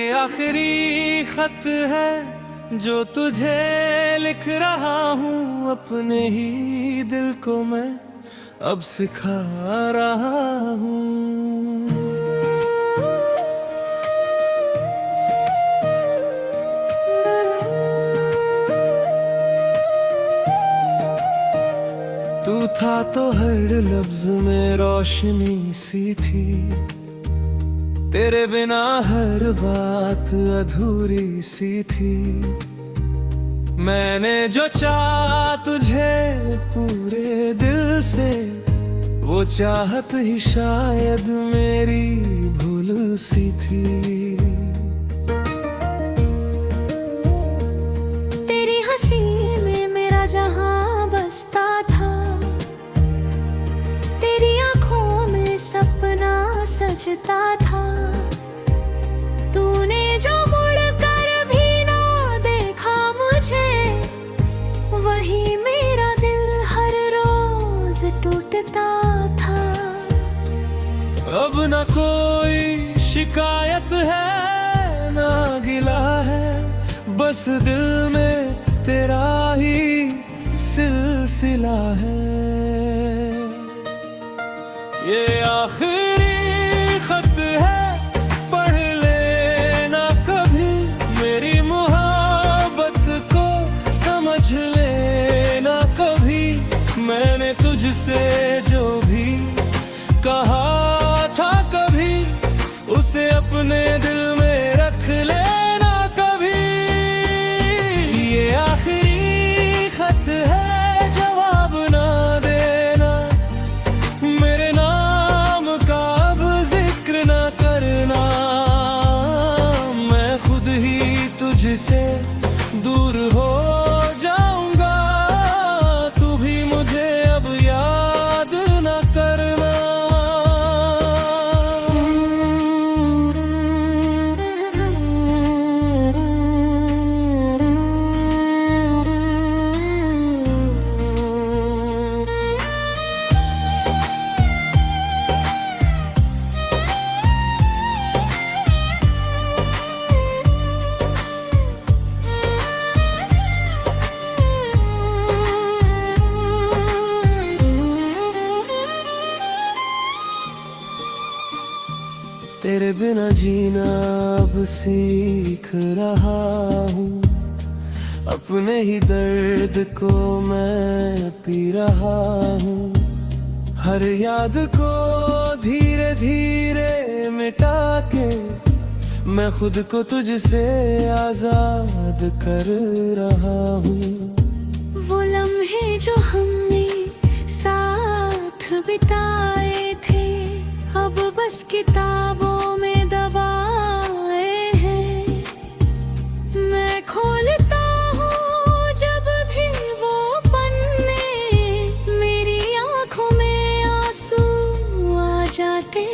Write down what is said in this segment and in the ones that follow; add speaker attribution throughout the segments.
Speaker 1: ये आखिरी खत है जो तुझे लिख रहा हूँ, अपने ही दिल को मैं अब सिखा रहा हूँ। तू था तो हर लफ्ज में रोशनी सी थी, तेरे बिना हर बात अधूरी सी थी। मैंने जो चाहा तुझे पूरे दिल से, वो चाहत ही शायद मेरी भूल सी थी।
Speaker 2: तेरी हंसी में मेरा जहां बसता था, तेरी आंखों में सपना सजता था। तूने जो मुड़कर भी ना देखा मुझे, वही मेरा दिल हर रोज टूटता था।
Speaker 1: अब न कोई शिकायत है ना गिला है, बस दिल में तेरा ही सिलसिला है। ये आखिरी खत है, पढ़ लेना कभी, मेरी मोहब्बत को समझ लेना कभी। मैंने तुझसे जो भी कहा था कभी, उसे अपने दिल में रख लेना कभी। ये आखिरी खत है, जवाब ना देना, मेरे नाम का अब जिक्र ना करना। मैं खुद ही तुझसे दूर हो जाऊंगा, तू भी मुझे अब याद ना करना। तेरे बिना जीना अब सीख रहा हूँ, अपने ही दर्द को मैं पी रहा हूँ। हर याद को धीरे धीरे मिटा के, मैं खुद को तुझसे आजाद कर रहा हूँ।
Speaker 2: वो लम्हे जो हमने साथ बिताए थे, अब बस किताबों में दबाए हैं। मैं खोलता हूँ जब भी वो पन्ने, मेरी आंखों में आंसू आ जाते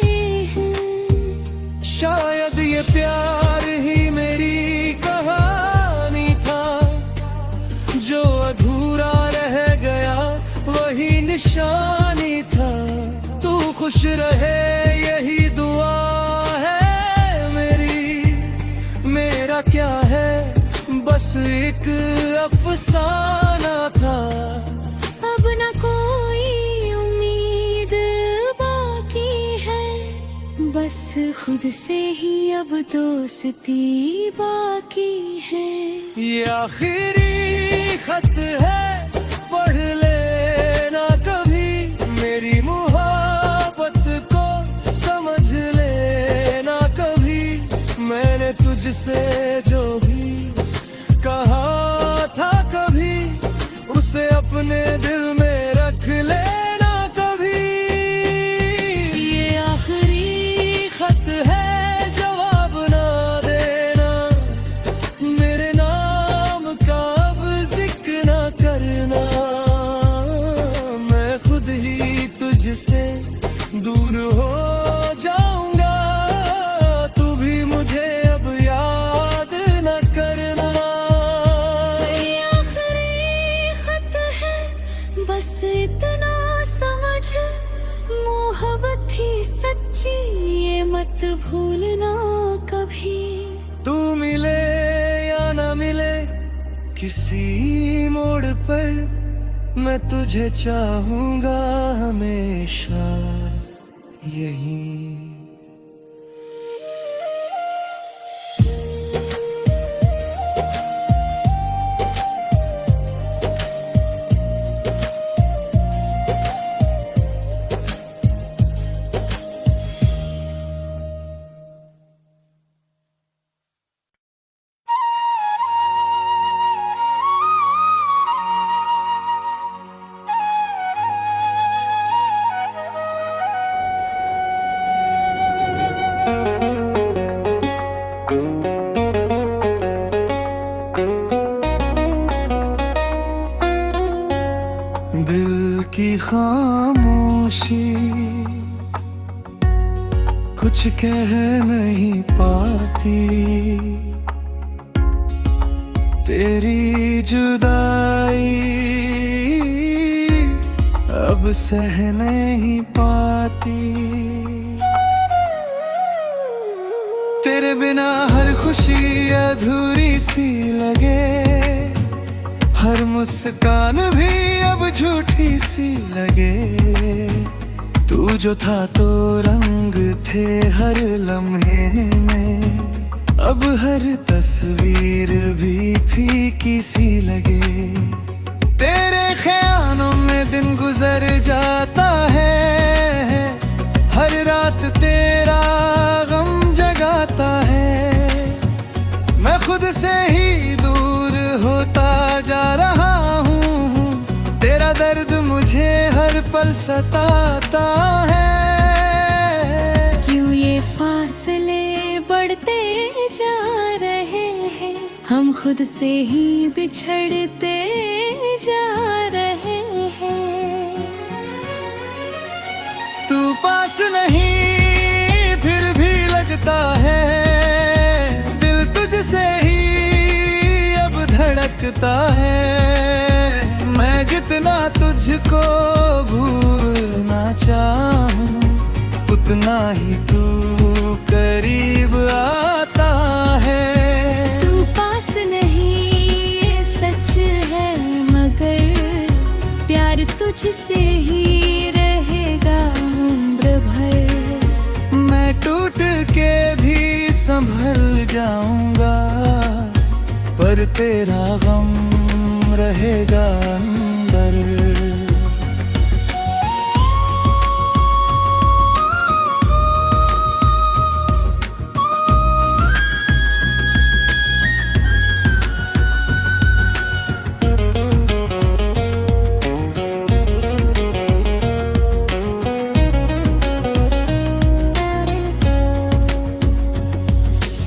Speaker 2: हैं।
Speaker 1: शायद ये प्यार ही मेरी कहानी था, जो अधूरा रह गया वही निशानी था। तू खुश रहे यही दुआ है मेरी, मेरा क्या है बस एक अफसाना था।
Speaker 2: अब न कोई उम्मीद बाकी है, बस खुद से ही अब दोस्ती बाकी है।
Speaker 1: ये आखिरी खत है, पढ़ लेना कभी, मेरी मोहब्बत को समझ लेना कभी। मैंने तुझसे जो भी कहा था कभी, उसे अपने दिल में रख लेना कभी। ये आखिरी खत है, जवाब ना देना, मेरे नाम का अब जिक्र ना करना। मैं खुद ही तुझसे दूर हो जाऊंगा, तू भी मुझे अब याद न करना।
Speaker 2: ये आखिरी खत है, बस इतना समझ, मोहब्बत ही सच्ची ये मत भूलना कभी।
Speaker 1: तू मिले या न मिले किसी मोड़ पर, मैं तुझे चाहूंगा हमेशा यहीं। दिल की खामोशी कुछ कह नहीं पाती, तेरी जुदाई अब सह नहीं पाती। तेरे बिना हर खुशी अधूरी सी लगे, हर मुस्कान भी अब झूठी सी लगे। तू जो था तो रंग थे हर लम्हे में, अब हर तस्वीर भी फीकी सी लगे। तेरे ख्यालों में दिन गुजर जाता है, हर रात तेरा गम जगाता है। मैं खुद से ही दूर होता जा रहा हूँ, तेरा दर्द मुझे हर पल सताता है।
Speaker 2: क्यों ये फासले बढ़ते जा रहे हैं, हम खुद से ही बिछड़ते जा रहे हैं।
Speaker 1: तू पास नहीं फिर भी लगता है, दिल तुझसे ही अब धड़कता है। मैं जितना तुझको भूलना चाहूं, उतना ही तू करीब आता है।
Speaker 2: तू पास नहीं ये सच है, मगर प्यार तुझसे ही रहेगा उम्र भर।
Speaker 1: मैं टूट के भी संभल जाऊंगा, पर तेरा गम रहेगा अंदर।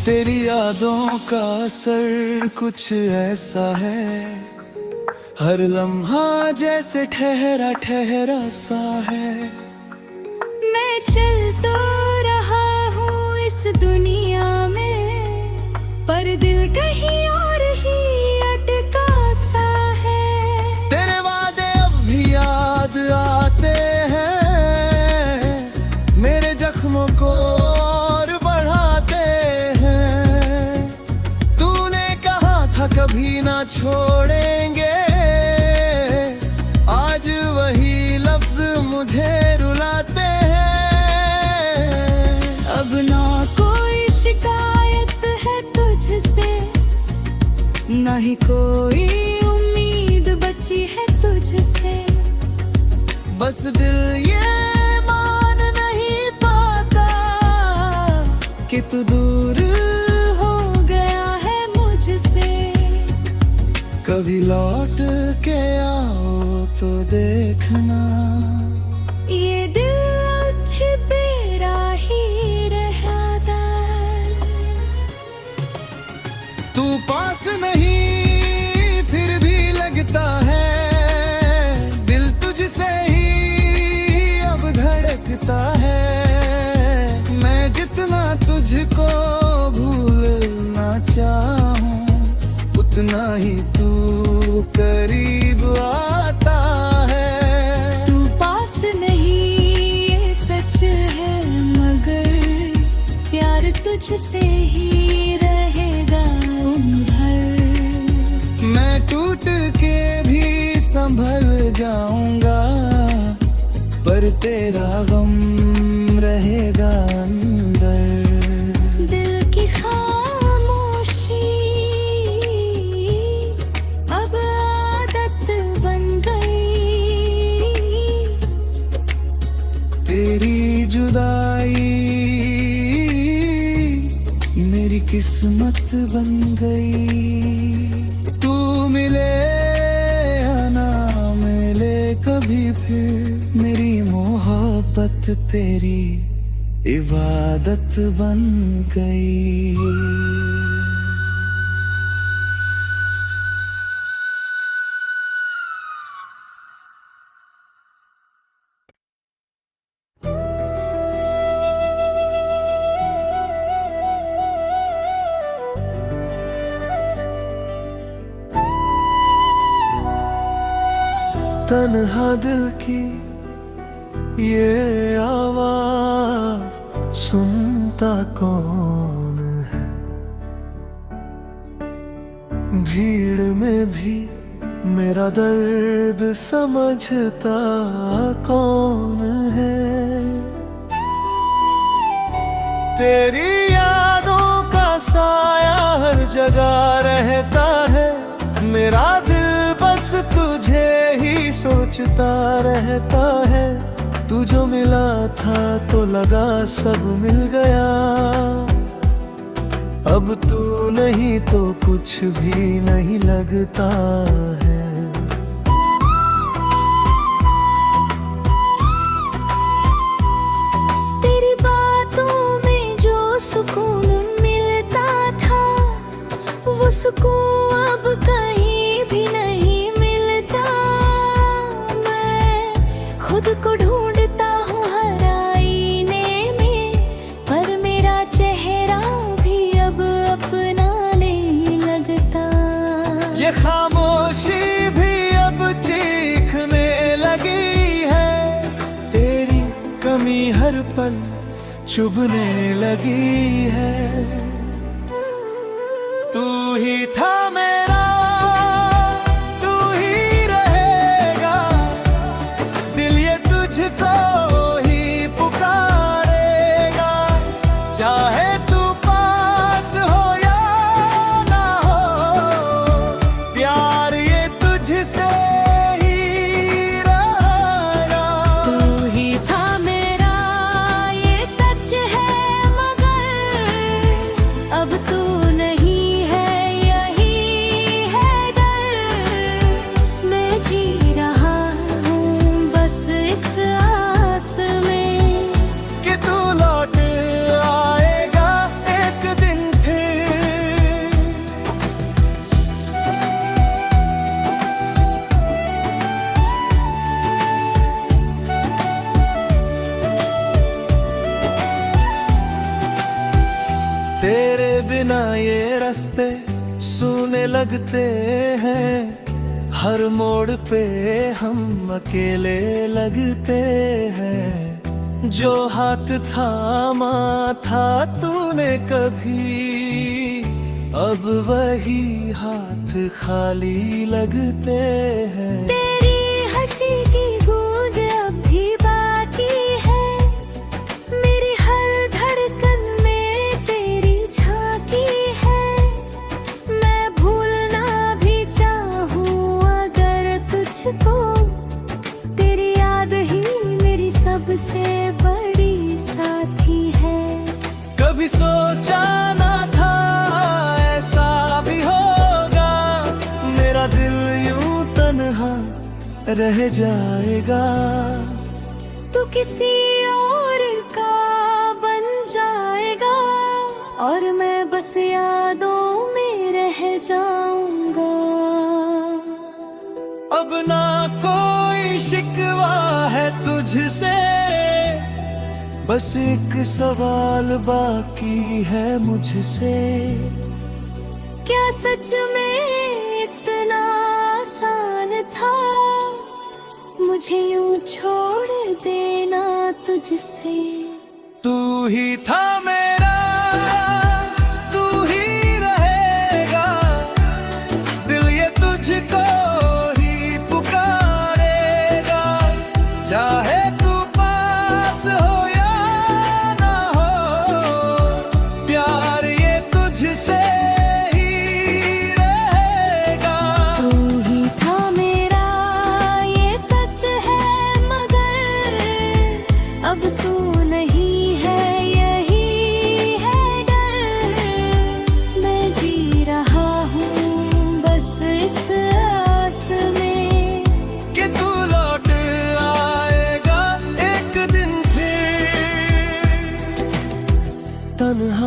Speaker 1: तेरी यादों का असर कुछ ऐसा है, हर लम्हा जैसे ठहरा ठहरा सा है।
Speaker 2: मैं चल तो रहा हूँ इस दुनिया में, पर दिल कहीं और ही अटका सा है।
Speaker 1: तेरे वादे अब भी याद आते हैं, मेरे जख्मों को और बढ़ाते हैं। तूने कहा था कभी ना छोड़ेंगे, आज वही लफ्ज मुझे रुलाते हैं।
Speaker 2: अब ना कोई शिकायत है तुझसे, ना ही कोई उम्मीद बची है तुझसे।
Speaker 1: बस दिल ये मान नहीं पाता कि तू दूर
Speaker 2: हो गया है मुझसे।
Speaker 1: कभी लौट के आओ तो देखना,
Speaker 2: ये दिल अच्छी तेरा ही रहता।
Speaker 1: तू पास नहीं फिर भी लगता है, दिल तुझसे ही अब धड़कता है। मैं जितना तुझको भूलना चाहूं, उतना ही तू करीब आता है।
Speaker 2: तू पास नहीं ये सच है, मगर प्यार तुझसे ही रहे
Speaker 1: संभल जाऊंगा, पर तेरा गम रहेगा अंदर।
Speaker 2: दिल की खामोशी अब आदत बन गई,
Speaker 1: तेरी जुदाई मेरी किस्मत बन गई। तू मिले या ना मिले कभी फिर, मेरी मोहब्बत तेरी इबादत बन गई। तन्हा दिल की ये आवाज सुनता कौन है, भीड़ में भी मेरा दर्द समझता कौन है। तेरी यादों का साया हर जगह रहता है, मेरा दिल बस तुझे ही सोचता रहता है। तू जो मिला था तो लगा सब मिल गया, अब तू नहीं तो कुछ भी नहीं लगता है।
Speaker 2: तेरी बातों में जो सुकून मिलता था, वो सुकून अब कहीं भी नहीं मिलता। मैं खुद को ढूंढता हूँ हर आईने में, पर मेरा चेहरा भी अब अपना नहीं लगता।
Speaker 1: ये खामोशी भी अब चीखने लगी है, तेरी कमी हर पल चुभने लगी है। तू ही था मेरा, तू ही रहेगा, दिल ये तुझको ही पुकारेगा। चाहे तू पास हो या ना हो, प्यार ये तुझसे ही रहेगा।
Speaker 2: तू ही था मेरा, ये सच है, मगर अब तू नहीं है, यही है डर। मैं जी रहा हूँ बस इस आस में
Speaker 1: कि तू लौट आएगा एक दिन फिर। तेरे बिना ये रास्ते सूने लगते हैं, हर मोड़ पे हम अकेले लगते हैं। जो हाथ थामा था तूने कभी, अब वही हाथ खाली लगते हैं।
Speaker 2: तेरी हंसी की गूंज अब भी बाकी है, मेरी हर धड़कन में तेरी झांकी है। मैं भूलना भी चाहूँ अगर तुझको, तेरी याद ही मेरी सबसे बड़ी साथी है।
Speaker 1: कभी सोचा ना था ऐसा भी होगा, मेरा दिल यूं तन्हा रह जाएगा।
Speaker 2: तू किसी और का बन जाएगा, और मैं बस यादों में रह जाऊंगा।
Speaker 1: अब ना कोई शिकवा है तुझसे, बस एक सवाल बाकी है मुझसे।
Speaker 2: क्या सच में इतना आसान था मुझे यूं छोड़ देना तुझसे?
Speaker 1: तू ही था मेरा, तू ही रहेगा, दिल ये तुझको ही पुकार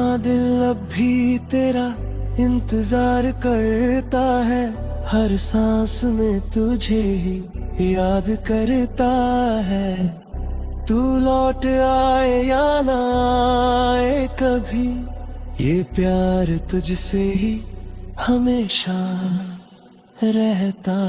Speaker 1: हाँ दिल अब भी तेरा इंतजार करता है, हर सांस में तुझे ही याद करता है। तू लौट आए या ना आए कभी, ये प्यार तुझसे ही हमेशा रहता